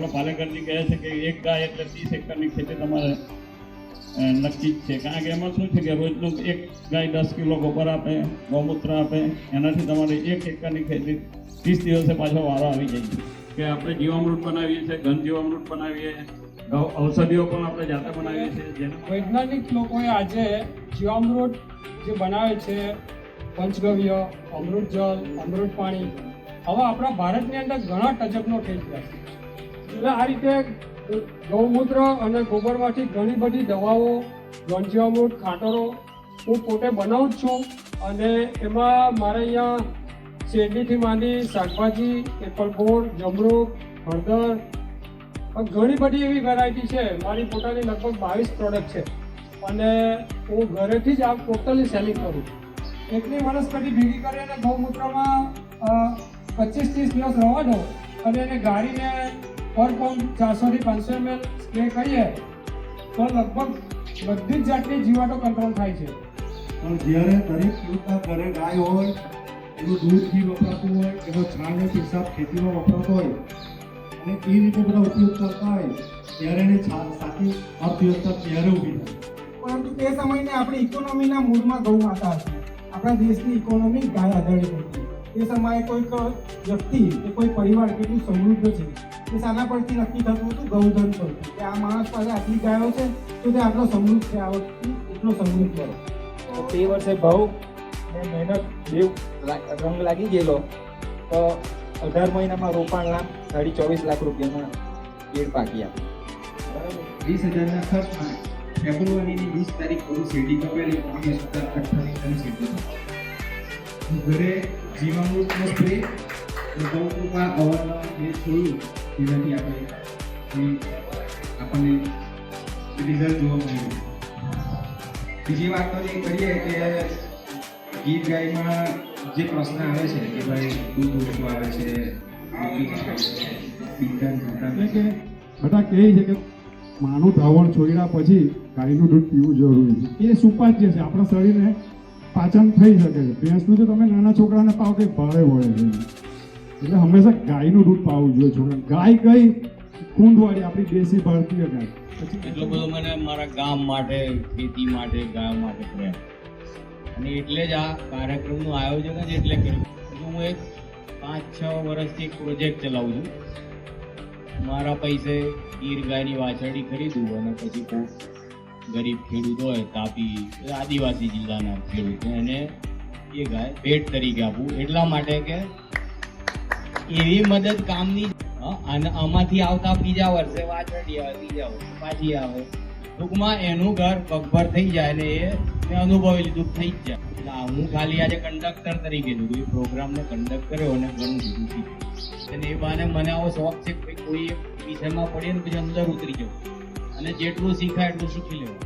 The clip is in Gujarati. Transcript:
એટલે પાલેકરજી કહે છે કે એક ગાય એટલે 30 એકરની ખેતી તમારે નક્કી જ છે, કારણ કે એમાં શું છે કે રોજનું એક ગાય 10 કિલો ગોબર આપે, ગૌમૂત્ર આપે, એનાથી તમારે 1 એકરની ખેતી 30 દિવસે પાછો વારો આવી જાય છે. કે આપણે જીવામૃત બનાવીએ છીએ, ઘન જીવામૃત બનાવીએ, ઔષધિઓ પણ આપણે જાતે બનાવીએ છીએ. જેના વૈજ્ઞાનિક લોકોએ આજે જીવામૃત જે બનાવે છે, પંચગવ્ય, અમૃત જળ, અમૃત પાણી, હવે આપણા ભારતની અંદર ઘણા ટચઅપનો થઈ ગયા છે. એટલે આ રીતે ગૌમૂત્ર અને ગોબરમાંથી ઘણી બધી દવાઓ, ઘનજીવામૃત, ખાતરો હું પોતે બનાવું જ છું. અને એમાં મારે અહીંયા શેરડીથી માંડી શાકભાજી, એપલ ગોળ, જમરૂખ, હળદર, ઘણી બધી એવી વેરાયટી છે. મારી પોતાની લગભગ 22 પ્રોડક્ટ છે અને હું ઘરેથી જ આ ટોટલી સેલિંગ કરું છું. એટલી વનસ્પતિ ભેગી કરી અને ગૌમૂત્રમાં 25-30 દિવસ રહેવા દો અને એને ગાળીને પર પાઉન્ડ 400 થી 500 ml સ્પ્રે કરીએ તો લગભગ બધી જ જાતની જીવાતો કંટ્રોલ થાય છે. પણ જ્યારે દરેક ખેડૂતના ઘરે ગાય હોય, એનું દૂધ ઘી વપરાતું હોય, એનો છાણનો પિસાબ ખેતીમાં વપરાતો હોય અને એ રીતે બધા ઉપયોગ કરતા હોય ત્યારે એની સાચી અર્થવ્યવસ્થા ત્યારે ઊભી થાય. પરંતુ તે સમયને આપણી ઇકોનોમીના મૂળમાં ગૌ માતા હતી. આપણા દેશની ઇકોનોમી ગાય આધારિત હતી. તે સમયે કોઈક વ્યક્તિ કે કોઈ પરિવાર કેટલું સમૃદ્ધ છે એ શાના પરથી નક્કી થતું હતું? ગૌધન પરથી, કે આ માણસ પાસે આટલી ગાયો છે તો તે આટલો સમૃદ્ધ છે, આ વખતે એટલો સમૃદ્ધ કરો. તો તે વર્ષે ભાવ ને મહેનત બે રંગ લાગી ગયેલો તો 18 મહિનામાં રોપાણના 24.5 લાખ રૂપિયામાં કેળ પાકી આપી. 20,000ના ખર્ચમાં ફેબ્રુઆરીની 20 તારીખ પૂરી શેરડી કપાયેલી, 19,028 શેરડી. ઘરે જીવામૃતનો સ્પ્રે ગૌમૂત્રમાં અવારનવાર છોડ્યું, જેનાથી આપણને રિઝલ્ટ જોવા મળ્યું. બીજી વાત તો એ કરીએ કે ગીર ગાયમાં જે પ્રશ્ન આવે છે કે ભાઈ દૂધ ઓછું આવે છે, બધા કહે છે કે માનું ધાવણ છોડ્યા પછી ગાયનું દૂધ પીવું જરૂરી છે. એ સુપાચ્ય છે, આપણા શરીરને પાચન થઈ શકે છે. ભેંસનું તો તમે નાના છોકરાને પાવ કે ભારે વળે છે, એટલે હંમેશા ગાયનું દૂધ પાવું જોઈએ છોકરા. ગાય કઈ કુંડવાળી આપણી દેશી ભારતીય ગાય. એટલો બધો મને મારા ગામ માટે, ખેતી માટે, ગાય માટે પ્રેમ, અને એટલે જ આ કાર્યક્રમનું આયોજન જ એટલે કર્યું. હું એક 5-6 વર્ષથી એક પ્રોજેક્ટ ચલાવું છું. મારા પૈસે ગીર ગાયની વાછરડી ખરીદું અને પછી કોઈ ગરીબ ખેડૂત હોય, તાપી, આદિવાસી જિલ્લાના ખેડૂત, એને એ ગાય ભેટ તરીકે આપું. એટલા માટે કે એવી મદદ કામની. અને આમાંથી આવતા બીજા વર્ષે વાછરડી આવે, ત્રીજા વર્ષે પાછી આવે. ટૂંકમાં એનું ઘર પગભર થઈ જાય ને એ મેં અનુભવી લીધું થઈ જ જાય. એટલે હું ખાલી આજે કંડક્ટર તરીકે લીધું, એ પ્રોગ્રામને કંડક્ટ કર્યો અને ઘણું બધું શીખ્યું. અને એ બહાને મને આવો શોખ છે કે કોઈ એક વિષયમાં પડીએ ને પછી અંદર ઉતરી જાઉં અને જેટલું શીખાય એટલું શીખી લેવું.